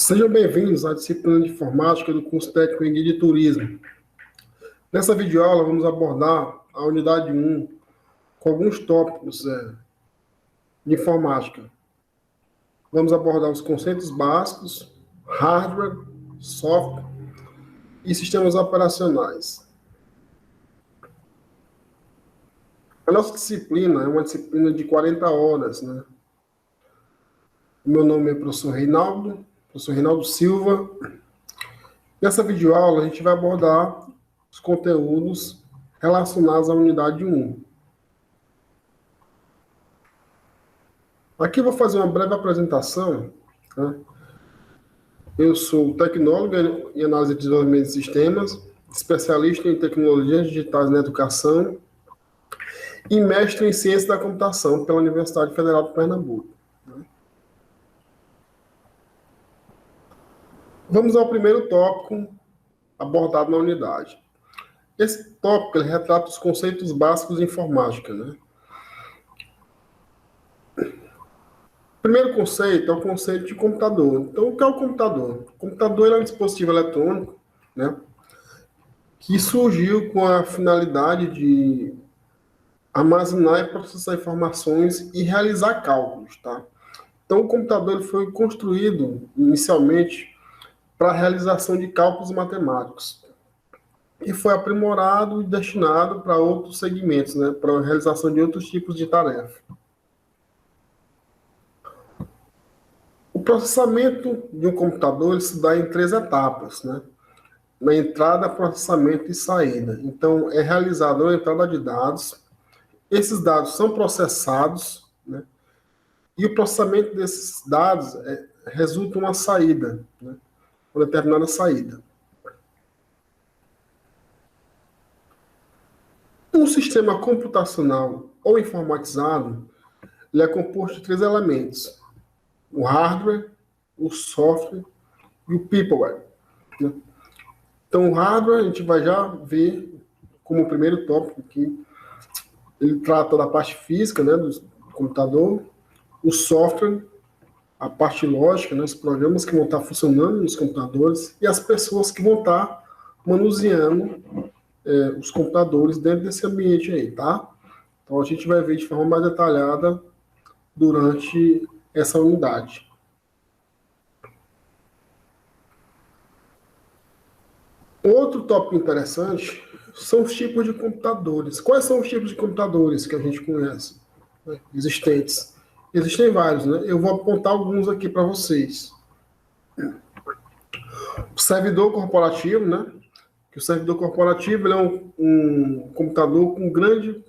Sejam bem-vindos à disciplina de informática do curso técnico em guia de turismo. Nessa videoaula, vamos abordar a unidade 1 com alguns tópicos de informática. Vamos abordar os conceitos básicos, hardware, software e sistemas operacionais. A nossa disciplina é uma disciplina de 40 horas, né? Meu nome é professor Reinaldo Silva. Nessa videoaula, a gente vai abordar os conteúdos relacionados à unidade 1. Aqui eu vou fazer uma breve apresentação. Tá? Eu sou tecnólogo em análise de desenvolvimento de sistemas, especialista em tecnologias digitais na educação e mestre em ciência da computação pela Universidade Federal de Pernambuco. Vamos ao primeiro tópico abordado na unidade. Esse tópico ele retrata os conceitos básicos de informática, né? O primeiro conceito é o conceito de computador. Então, o que é o computador? O computador é um dispositivo eletrônico, né, que surgiu com a finalidade de armazenar e processar informações e realizar cálculos, tá? Então, o computador ele foi construído inicialmente para a realização de cálculos matemáticos e foi aprimorado e destinado para outros segmentos, né, para a realização de outros tipos de tarefa. O processamento de um computador ele se dá em 3 etapas, né? Na entrada, processamento e saída. Então, é realizada a entrada de dados, esses dados são processados, né? E o processamento desses dados resulta em uma saída, né? Uma determinada saída. Um sistema computacional ou informatizado ele é composto de 3 elementos: o hardware, o software e o peopleware, né? Então, o hardware a gente vai já ver como primeiro tópico aqui. Ele trata da parte física, né, do computador, o software, a parte lógica, né, os programas que vão estar funcionando nos computadores e as pessoas que vão estar manuseando os computadores dentro desse ambiente aí, tá? Então, a gente vai ver de forma mais detalhada durante essa unidade. Outro tópico interessante são os tipos de computadores. Quais são os tipos de computadores que a gente conhece, né, existentes? Existem vários, né? Eu vou apontar alguns aqui para vocês. O servidor corporativo, né? Que o servidor corporativo ele é um computador com grande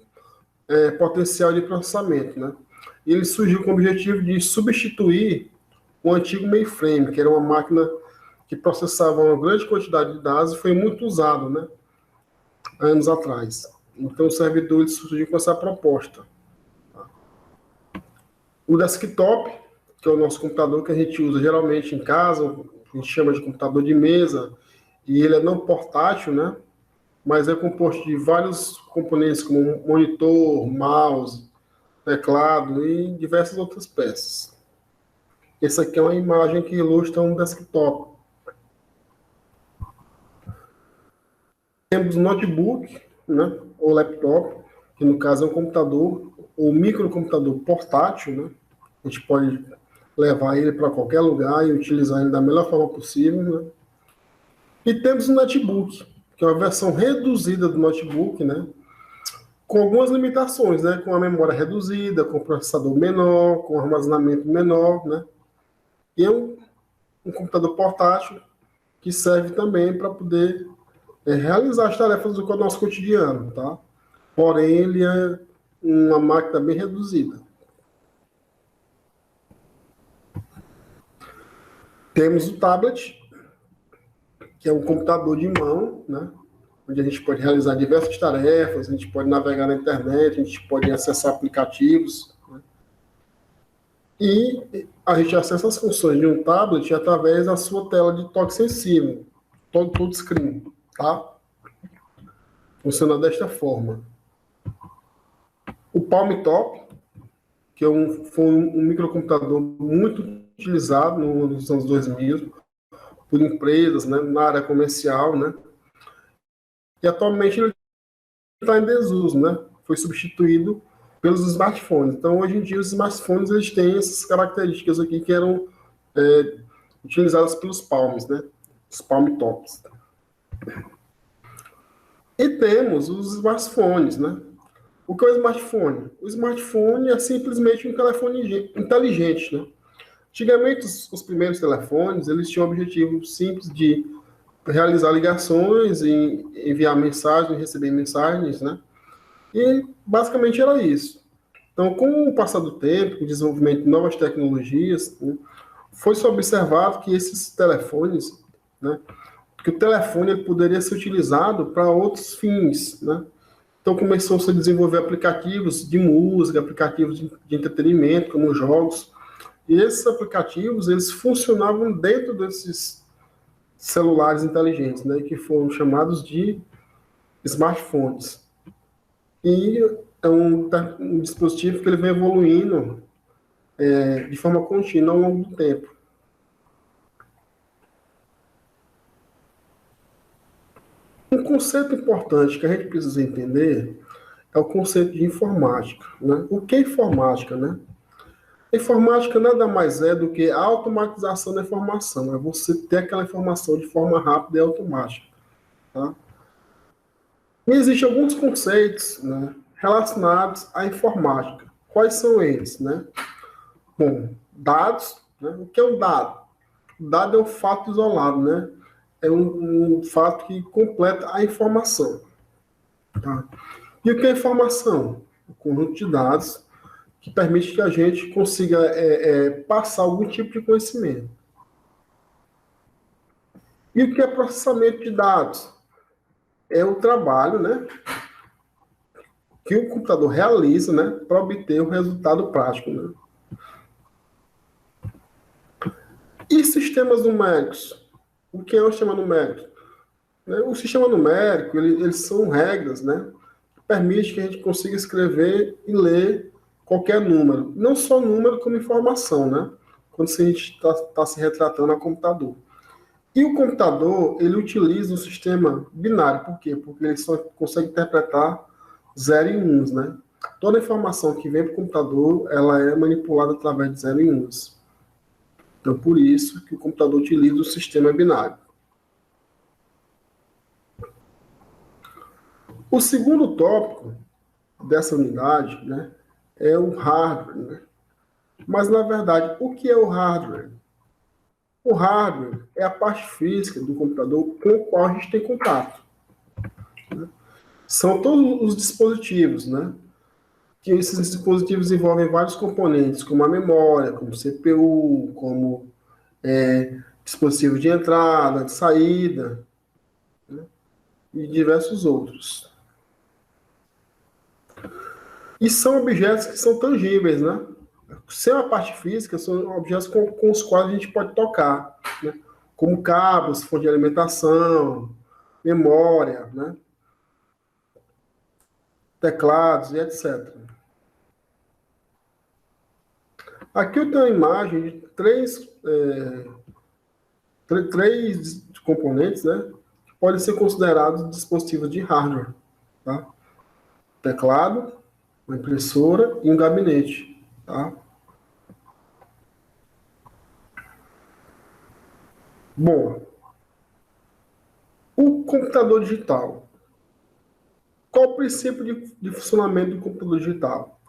potencial de processamento, né? E ele surgiu com o objetivo de substituir o antigo mainframe, que era uma máquina que processava uma grande quantidade de dados e foi muito usado, né, anos atrás. Então, o servidor ele surgiu com essa proposta. O desktop, que é o nosso computador que a gente usa geralmente em casa, a gente chama de computador de mesa, e ele é não portátil, né, mas é composto de vários componentes, como monitor, mouse, teclado e diversas outras peças. Essa aqui é uma imagem que ilustra um desktop. Temos o notebook, né, ou laptop, que no caso é um computador ou microcomputador portátil, né? A gente pode levar ele para qualquer lugar e utilizar ele da melhor forma possível, né? E temos o notebook, que é uma versão reduzida do notebook, né? Com algumas limitações, né? Com a memória reduzida, com o processador menor, com armazenamento menor, né? E é um computador portátil que serve também para poder realizar as tarefas do nosso cotidiano, tá? Porém, ele é uma máquina bem reduzida. Temos o tablet, que é um computador de mão, né? Onde a gente pode realizar diversas tarefas, a gente pode navegar na internet, a gente pode acessar aplicativos, né? E a gente acessa as funções de um tablet através da sua tela de toque sensível, todo screen, tá? Funciona desta forma. O Palm Top, que foi um microcomputador muito utilizado nos anos 2000, por empresas, né, na área comercial, né? E atualmente ele está em desuso, né? Foi substituído pelos smartphones. Então, hoje em dia, os smartphones eles têm essas características aqui que eram utilizadas pelos Palms, né? Os Palm Tops. E temos os smartphones, né? O que é o smartphone? O smartphone é simplesmente um telefone inteligente, né? Antigamente, os primeiros telefones, eles tinham o objetivo simples de realizar ligações, e enviar mensagens, receber mensagens, né? E basicamente era isso. Então, com o passar do tempo, o desenvolvimento de novas tecnologias, né, foi-se observado que esses telefones, né, que o telefone ele poderia ser utilizado para outros fins, né? Então começou-se a desenvolver aplicativos de música, aplicativos de entretenimento, como jogos, e esses aplicativos eles funcionavam dentro desses celulares inteligentes, né, que foram chamados de smartphones. E é um dispositivo que ele vem evoluindo de forma contínua ao longo do tempo. Um conceito importante que a gente precisa entender é o conceito de informática, né? O que é informática, né? A informática nada mais é do que a automatização da informação, é você ter aquela informação de forma rápida e automática, tá? E existem alguns conceitos, né, relacionados à informática. Quais são eles, né? Bom, dados, né? O que é um dado? O dado é um fato isolado, né? É um fato que completa a informação, tá? E o que é informação? Um conjunto de dados que permite que a gente consiga passar algum tipo de conhecimento. E o que é processamento de dados? É o trabalho, né, que o computador realiza, né, para obter o resultado prático, né? E sistemas numéricos? O que é o sistema numérico? O sistema numérico, eles são regras, né, que permite que a gente consiga escrever e ler qualquer número. Não só número, como informação, né? Quando a gente está se retratando a computador. E o computador, ele utiliza um sistema binário. Por quê? Porque ele só consegue interpretar 0 e 1, né? Toda informação que vem para o computador, ela é manipulada através de 0 e 1. Então, por isso que o computador utiliza o sistema binário. O segundo tópico dessa unidade, né, é o hardware, né? Mas, na verdade, o que é o hardware? O hardware é a parte física do computador com o qual a gente tem contato. São todos os dispositivos, né? Que esses dispositivos envolvem vários componentes, como a memória, como CPU, como dispositivo de entrada, de saída, né? E diversos outros. E são objetos que são tangíveis, né? Sem a parte física, são objetos com os quais a gente pode tocar, né? Como cabos, fonte de alimentação, memória, né? Teclados e etc. Aqui eu tenho a imagem de três componentes, né, que podem ser considerados dispositivos de hardware, tá? Teclado, uma impressora e um gabinete, tá? Bom, o computador digital. Qual o princípio de funcionamento do computador digital?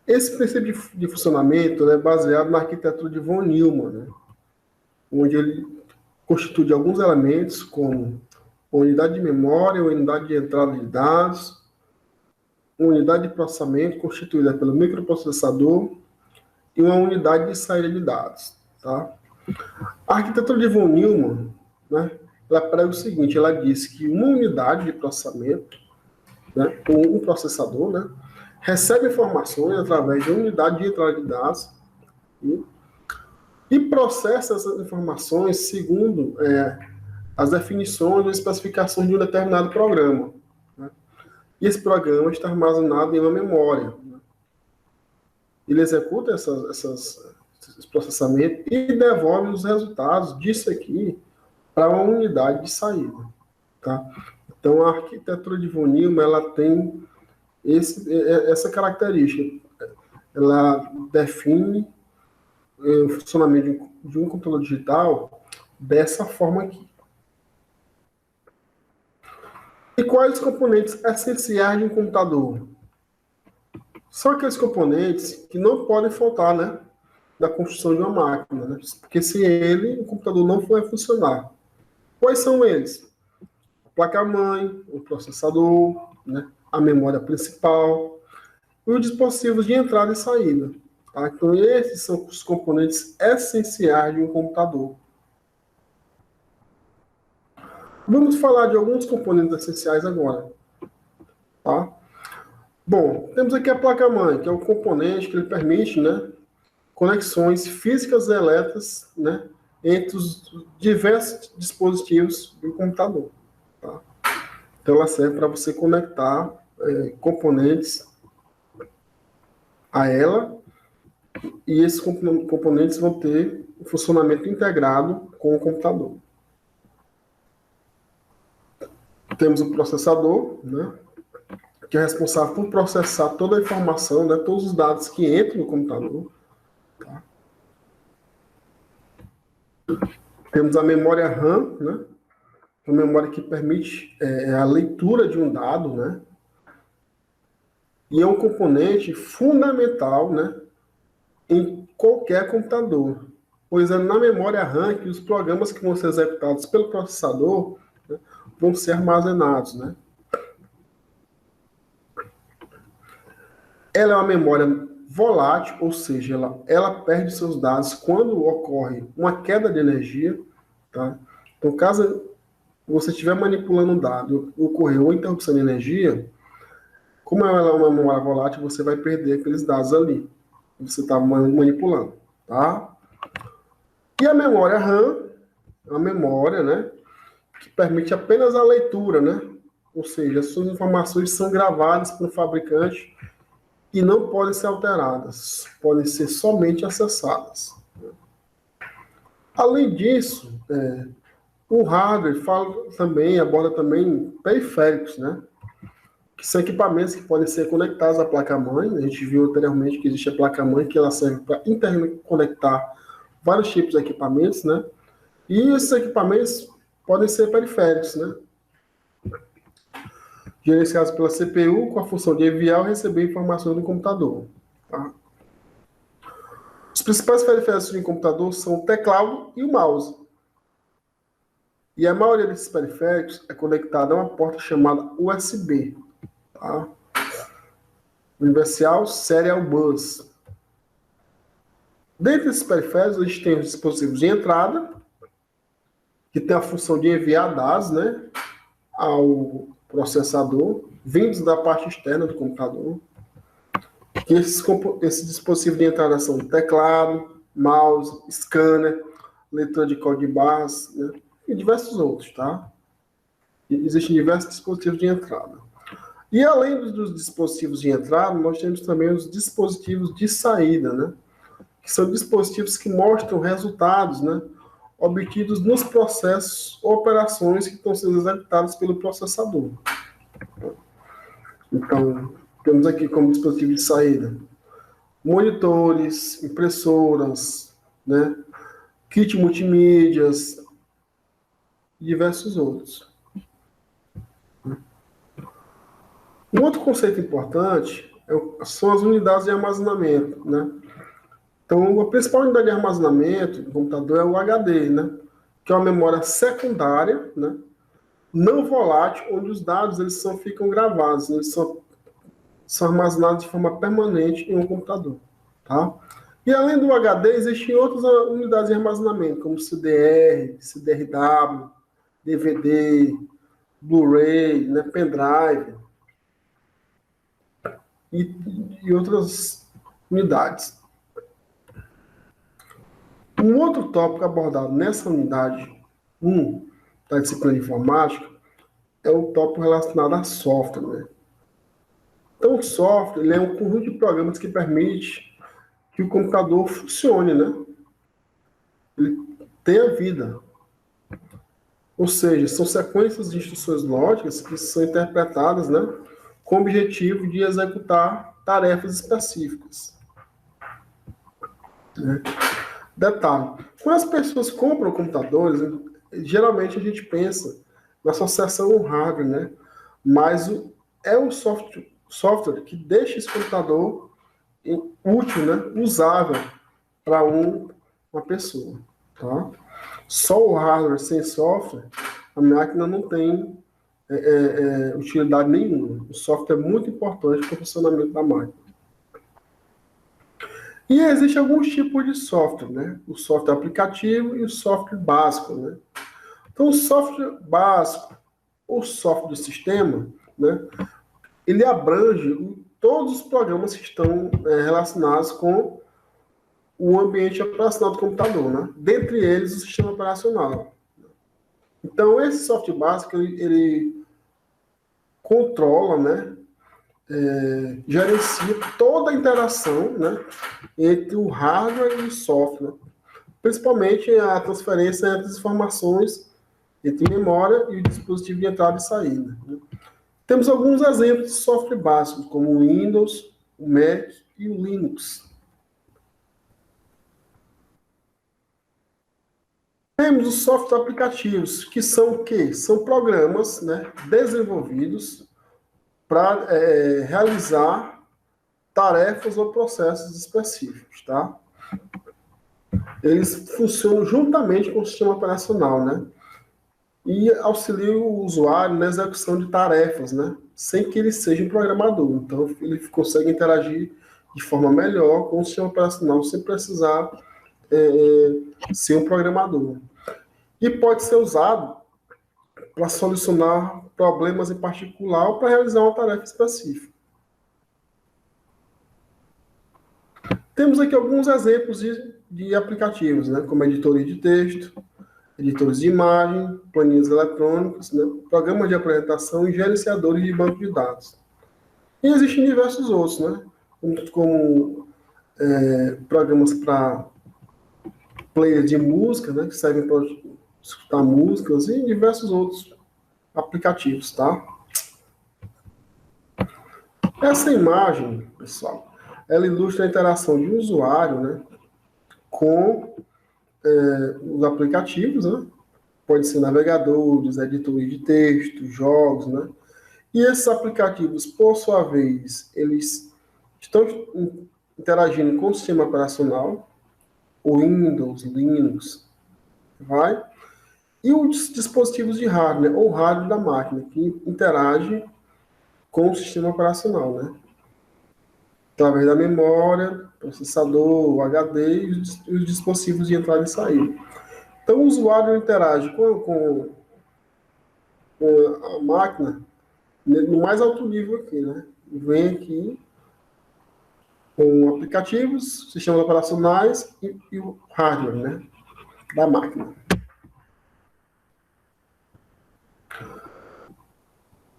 Esse princípio de funcionamento é baseado na arquitetura de von Neumann, né, onde ele constitui de alguns elementos como unidade de memória, unidade de entrada de dados, uma unidade de processamento constituída pelo microprocessador e uma unidade de saída de dados, tá? A arquitetura de von Neumann, né, ela prega o seguinte, ela diz que uma unidade de processamento, né, ou um processador, né, recebe informações através de uma unidade de entrada de dados e processa essas informações segundo as definições ou especificações de um determinado programa, né? E esse programa está armazenado em uma memória, né? Ele executa esse processamento e devolve os resultados disso aqui para uma unidade de saída, tá? Então, a arquitetura de von Neumann, ela tem essa característica. Ela define o funcionamento de um computador digital dessa forma aqui. E quais os componentes essenciais de um computador? São aqueles componentes que não podem faltar, né, da construção de uma máquina, né? Porque sem ele, o computador não vai funcionar. Quais são eles? A placa-mãe, o processador, né, a memória principal e os dispositivos de entrada e saída. Tá? Então, esses são os componentes essenciais de um computador. Vamos falar de alguns componentes essenciais agora. Tá? Bom, temos aqui a placa-mãe, que é o componente que ele permite, né, conexões físicas e elétricas, né, entre os diversos dispositivos do computador. Tá? Então, ela serve para você conectar componentes a ela, e esses componentes vão ter o funcionamento integrado com o computador. Temos o processador, né, que é responsável por processar toda a informação, né, todos os dados que entram no computador. Tá? Temos a memória RAM, né, uma memória que permite a leitura de um dado, né, e é um componente fundamental, né, em qualquer computador, pois é na memória RAM que os programas que vão ser executados pelo processador, né, vão ser armazenados, né. Ela é uma memória volátil, ou seja, ela perde seus dados quando ocorre uma queda de energia. Tá? Então, caso você estiver manipulando um dado e ocorreu uma interrupção de energia, como ela é uma memória volátil, você vai perder aqueles dados ali que você está manipulando. Tá? E a memória RAM é uma memória, né, que permite apenas a leitura, né? Ou seja, as suas informações são gravadas pelo fabricante e não podem ser alteradas, podem ser somente acessadas. Além disso, o hardware aborda também periféricos, né? Que são equipamentos que podem ser conectados à placa-mãe. A gente viu anteriormente que existe a placa-mãe, que ela serve para interconectar vários tipos de equipamentos, né? E esses equipamentos podem ser periféricos, né? Gerenciados pela CPU com a função de enviar ou receber informações do computador. Tá? Os principais periféricos de um computador são o teclado e o mouse. E a maioria desses periféricos é conectada a uma porta chamada USB. Tá? Universal Serial Bus. Dentre esses periféricos, a gente tem os dispositivos de entrada, que tem a função de enviar dados, né, ao processador, vindos da parte externa do computador. E esses dispositivos de entrada são teclado, mouse, scanner, leitura de código de barras, né, e diversos outros, tá? E existem diversos dispositivos de entrada. E além dos dispositivos de entrada, nós temos também os dispositivos de saída, né? Que são dispositivos que mostram resultados, né, obtidos nos processos ou operações que estão sendo executadas pelo processador. Então, temos aqui como dispositivo de saída monitores, impressoras, né, kit multimídias e diversos outros. Um outro conceito importante são as unidades de armazenamento, né? Então, a principal unidade de armazenamento do computador é o HD, né? Que é uma memória secundária, né? Não volátil, onde os dados ficam gravados, né? Eles são armazenados de forma permanente em um computador. Tá? E além do HD, existem outras unidades de armazenamento, como CDR, CDRW, DVD, Blu-ray, né? Pendrive e outras unidades. Um outro tópico abordado nessa unidade 1 da disciplina de informática é o tópico relacionado a software. Né? Então, o software ele é um conjunto de programas que permite que o computador funcione, né? Ele tenha vida. Ou seja, são sequências de instruções lógicas que são interpretadas, né, com o objetivo de executar tarefas específicas. Né? Detalhe: quando as pessoas compram computadores, geralmente a gente pensa na associação ao hardware, né? Mas é o software que deixa esse computador útil, né? Usável para uma pessoa. Tá? Só o hardware sem software, a máquina não tem utilidade nenhuma. O software é muito importante para o funcionamento da máquina. E existe alguns tipos de software, né? O software aplicativo e o software básico, né? Então, o software básico, o software do sistema, né? Ele abrange todos os programas que estão relacionados com o ambiente operacional do computador, né? Dentre eles, o sistema operacional. Então, esse software básico, ele controla, né? Gerencia toda a interação, né? Entre o hardware e o software. Principalmente a transferência entre as informações entre memória e o dispositivo de entrada e saída. Né? Temos alguns exemplos de software básicos, como o Windows, o Mac e o Linux. Temos os software aplicativos, que são o quê? São programas, né, desenvolvidos para realizar tarefas ou processos específicos, tá? Eles funcionam juntamente com o sistema operacional, né? E auxiliam o usuário na execução de tarefas, né? Sem que ele seja um programador. Então, ele consegue interagir de forma melhor com o sistema operacional sem precisar ser um programador. E pode ser usado para solucionar problemas em particular ou para realizar uma tarefa específica. Temos aqui alguns exemplos de aplicativos, né? Como editores de texto, editores de imagem, planilhas eletrônicas, né? Programas de apresentação e gerenciadores de banco de dados. E existem diversos outros, né? Como programas para players de música, né? Que servem para escutar músicas e diversos outros aplicativos, tá? Essa imagem, pessoal, ela ilustra a interação de um usuário, né? Com os aplicativos, né? Pode ser navegadores, editores de texto, jogos, né? E esses aplicativos, por sua vez, eles estão interagindo com o sistema operacional, o Windows, Linux, vai? E os dispositivos de hardware, ou hardware da máquina, que interagem com o sistema operacional, né? Através da memória, processador, o HD e os dispositivos de entrada e saída. Então, o usuário interage com a máquina no mais alto nível aqui, né? Vem aqui com aplicativos, sistemas operacionais e o hardware, né? Da máquina.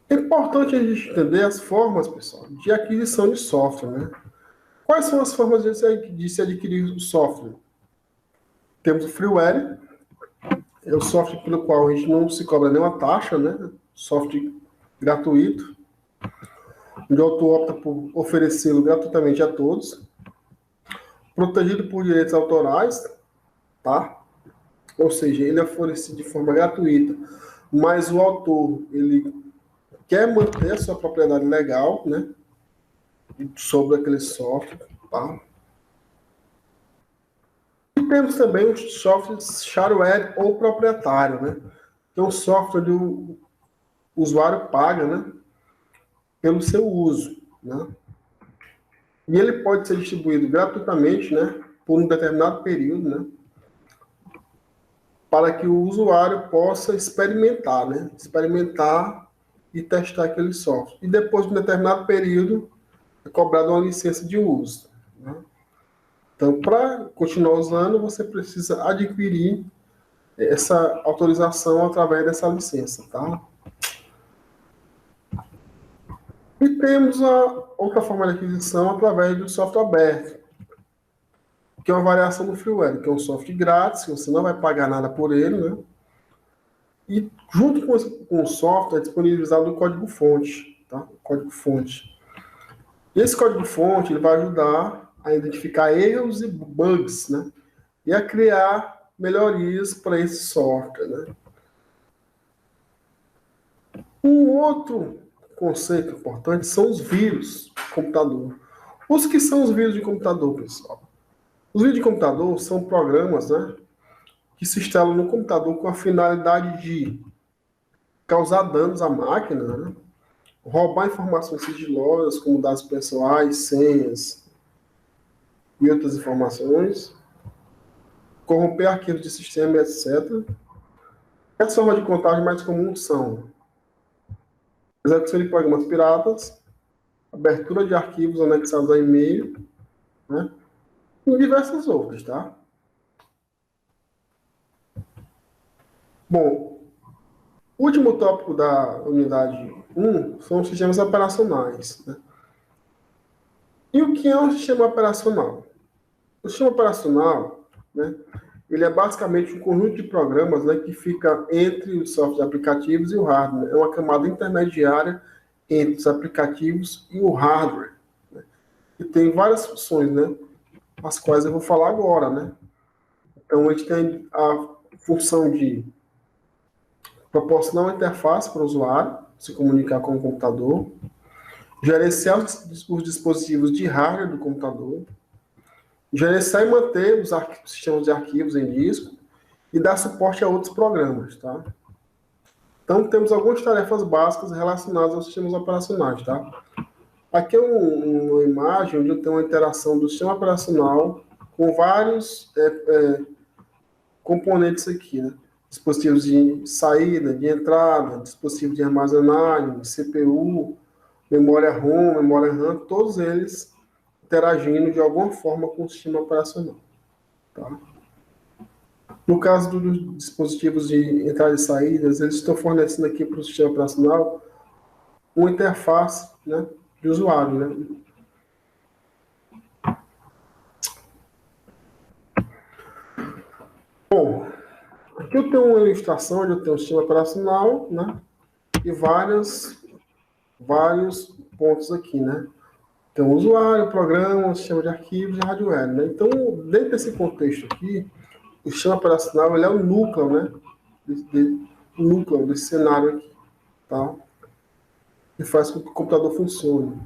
É importante a gente entender as formas, pessoal, de aquisição de software, né? Quais são as formas de se adquirir o software? Temos o freeware, é o software pelo qual a gente não se cobra nenhuma taxa, né? Software gratuito, onde o autor opta por oferecê-lo gratuitamente a todos, protegido por direitos autorais, tá? Ou seja, ele é oferecido de forma gratuita, mas o autor, ele quer manter a sua propriedade legal, né? Sobre aquele software, tá? E temos também os softwares shareware ou proprietário, né? Que é um software que o usuário paga, né? Pelo seu uso, né? E ele pode ser distribuído gratuitamente, né? Por um determinado período, né? Para que o usuário possa experimentar, né? Experimentar e testar aquele software. E depois de um determinado período, é cobrada uma licença de uso, né? Então, para continuar usando, você precisa adquirir essa autorização através dessa licença, tá? E temos a outra forma de aquisição através do software aberto, que é uma variação do freeware, que é um software grátis, que você não vai pagar nada por ele, né? E junto com o software é disponibilizado o código-fonte, tá? O código-fonte. E esse código-fonte ele vai ajudar a identificar erros e bugs, né? E a criar melhorias para esse software, né? Um outro conceito importante são os vírus de computador. Os que são os vírus de computador, pessoal? Os vírus de computador são programas, né, que se instalam no computador com a finalidade de causar danos à máquina, né, roubar informações sigilosas, como dados pessoais, senhas e outras informações, corromper arquivos de sistema, etc. As formas de contagem mais comuns são execução de programas piratas, abertura de arquivos anexados a e-mail, né, e diversas outras, tá? Bom, o último tópico da unidade 1 são os sistemas operacionais, né? E o que é um sistema operacional? O sistema operacional, né, ele é basicamente um conjunto de programas, né, que fica entre os softwares aplicativos e o hardware. É uma camada intermediária entre os aplicativos e o hardware, né? E tem várias funções, né, as quais eu vou falar agora, né? Então, a gente tem a função de proporcionar uma interface para o usuário se comunicar com o computador, gerenciar os dispositivos de hardware do computador, gerenciar e manter os sistemas de arquivos em disco e dar suporte a outros programas, tá? Então, temos algumas tarefas básicas relacionadas aos sistemas operacionais, tá? Aqui é uma imagem onde eu tenho uma interação do sistema operacional com vários componentes aqui, né? Dispositivos de saída, de entrada, dispositivos de armazenagem, CPU, memória ROM, memória RAM, todos eles interagindo de alguma forma com o sistema operacional. Tá? No caso dos dispositivos de entrada e saídas, eles estão fornecendo aqui para o sistema operacional uma interface, né, de usuário. Né? Bom, aqui eu tenho uma ilustração onde eu tenho o sistema operacional, né, e vários pontos aqui, né? Então, usuário, programa, sistema de arquivos e hardware, né? Então, dentro desse contexto aqui, o sistema operacional ele é o núcleo, né? O núcleo desse cenário aqui, tá? Que faz com que o computador funcione.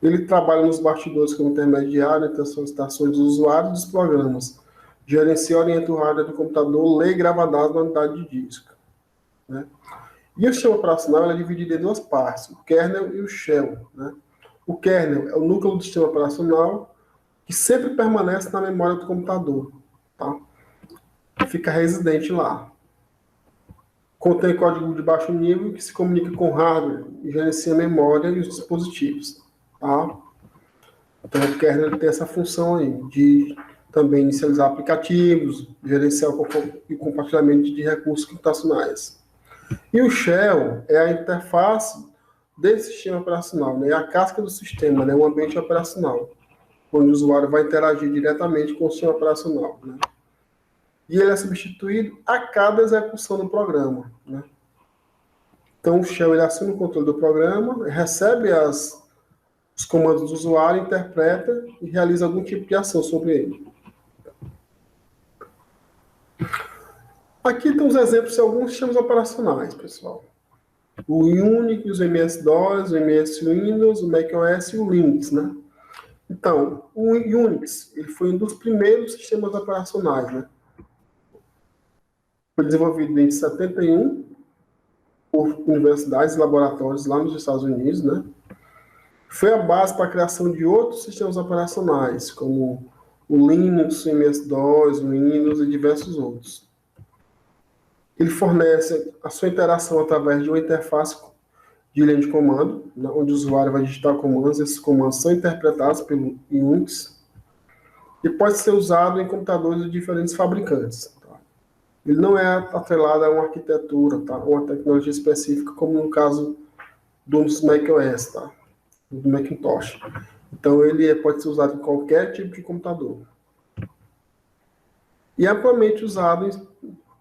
Ele trabalha nos bastidores como intermediário entre as solicitações dos usuários e dos programas. Gerencia e orienta o hardware do computador, lê e grava dados na unidade de disco, né? E o sistema operacional é dividido em duas partes, o kernel e o shell, né? O kernel é o núcleo do sistema operacional que sempre permanece na memória do computador, tá? Fica residente lá. Contém código de baixo nível que se comunica com o hardware e gerencia a memória e os dispositivos, tá? Então o kernel tem essa função aí de também inicializar aplicativos, gerenciar o compartilhamento de recursos computacionais. E o shell é a interface desse sistema operacional, né? É a casca do sistema, né? O ambiente operacional, onde o usuário vai interagir diretamente com o sistema operacional, né? E ele é substituído a cada execução do programa, né? Então, o shell ele assume o controle do programa, recebe os comandos do usuário, interpreta e realiza algum tipo de ação sobre ele. Aqui estão os exemplos de alguns sistemas operacionais, pessoal. O Unix, o MS-DOS, o MS-Windows, o macOS e o Linux, né? Então, o Unix ele foi um dos primeiros sistemas operacionais, né? Foi desenvolvido em 71 por universidades e laboratórios lá nos Estados Unidos, né? Foi a base para a criação de outros sistemas operacionais, como o Linux, o MS-DOS, o Windows e diversos outros. Ele fornece a sua interação através de uma interface de linha de comando, né, onde o usuário vai digitar comandos, esses comandos são interpretados pelo Unix e pode ser usado em computadores de diferentes fabricantes. Tá? Ele não é atrelado a uma arquitetura, tá? Uma tecnologia específica, como no caso dos macOS, tá? Do Macintosh. Então, ele pode ser usado em qualquer tipo de computador. E é amplamente usado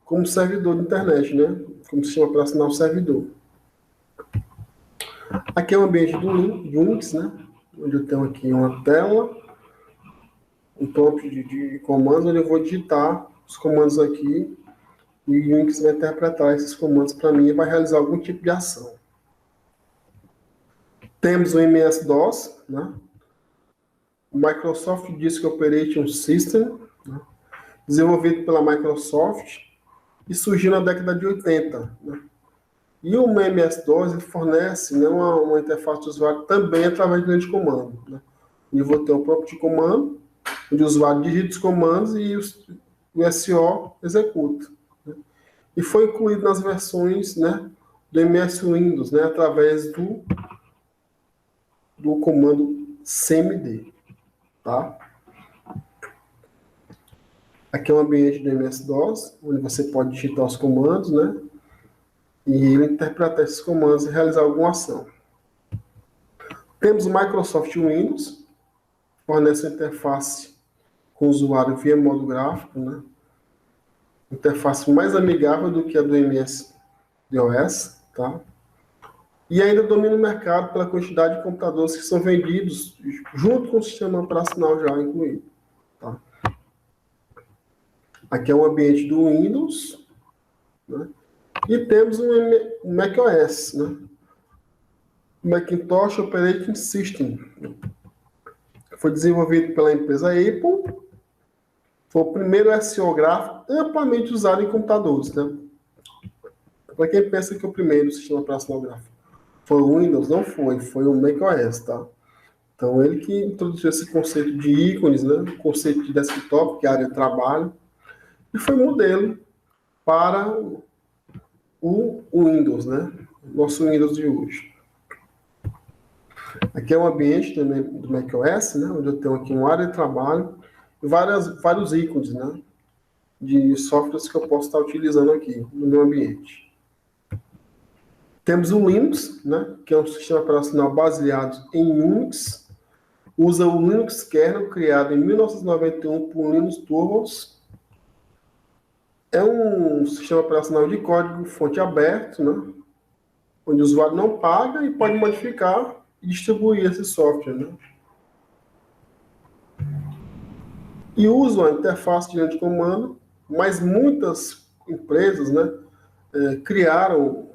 como servidor de internet, né? Como sistema operacional servidor. Aqui é o ambiente do Unix, né? Onde eu tenho aqui uma tela, um prompt de comandos, onde eu vou digitar os comandos aqui e o Unix vai interpretar esses comandos para mim e vai realizar algum tipo de ação. Temos o MS-DOS, né? O Microsoft Disk Operating System, né? Desenvolvido pela Microsoft e surgiu na década de 80. Né? E o MS-DOS fornece, né, uma interface de usuário também através de linha de comando. Né? E eu vou ter o próprio de comando, onde o usuário digita os comandos e o SO executa. Né? E foi incluído nas versões, né, do MS Windows, né, através do comando cmd. Tá? Aqui é um ambiente do MS-DOS, onde você pode digitar os comandos, né? E ele interpretar esses comandos e realizar alguma ação. Temos o Microsoft Windows, fornece uma interface com o usuário via modo gráfico, né? Interface mais amigável do que a do MS-DOS, tá? E ainda domina o mercado pela quantidade de computadores que são vendidos junto com o sistema operacional já incluído, tá? Aqui é o ambiente do Windows, né? E temos o macOS, né? Macintosh Operating System. Foi desenvolvido pela empresa Apple. Foi o primeiro SO gráfico amplamente usado em computadores. Né? Para quem pensa que o primeiro sistema operacional gráfico foi o Windows, não foi. Foi o macOS. Tá? Então, ele que introduziu esse conceito de ícones, né? O conceito de desktop, que é a área de trabalho, e foi modelo para o Windows, né? Nosso Windows de hoje. Aqui é um ambiente do macOS, né, onde eu tenho aqui uma área de trabalho e vários ícones, né, de softwares que eu posso estar utilizando aqui no meu ambiente. Temos o Linux, né, que é um sistema operacional baseado em Unix, usa o Linux kernel criado em 1991 por Linus Torvalds. É um sistema operacional de código fonte aberto, né, onde o usuário não paga e pode modificar e distribuir esse software, né? E usam a interface de linha de comando, mas muitas empresas, né, criaram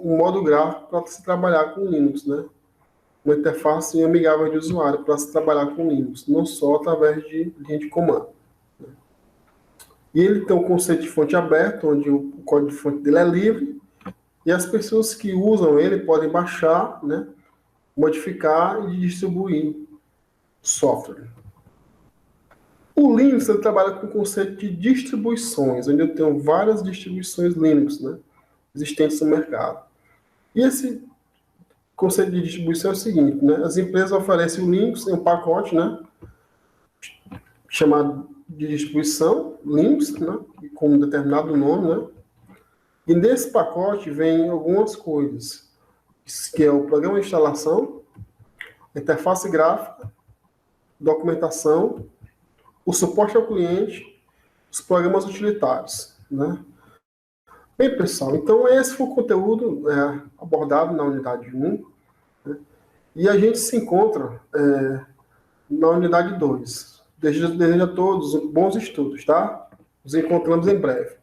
um modo gráfico para se trabalhar com Linux, né? Uma interface amigável de usuário para se trabalhar com Linux, não só através de linha de comando. Né? E ele tem um conceito de fonte aberta, onde o código-fonte dele é livre, e as pessoas que usam ele podem baixar, né, modificar e distribuir software. O Linux ele trabalha com o conceito de distribuições, onde eu tenho várias distribuições Linux, né, existentes no mercado. E esse conceito de distribuição é o seguinte, né, as empresas oferecem o Linux em um pacote, né, chamado de distribuição Linux, né, com um determinado nome, né, e nesse pacote vem algumas coisas, que é o programa de instalação, interface gráfica, documentação, o suporte ao cliente, os programas utilitários, né? Bem, pessoal, então esse foi o conteúdo abordado na unidade 1, né? E a gente se encontra na unidade 2. Desejo a todos bons estudos, tá? Nos encontramos em breve.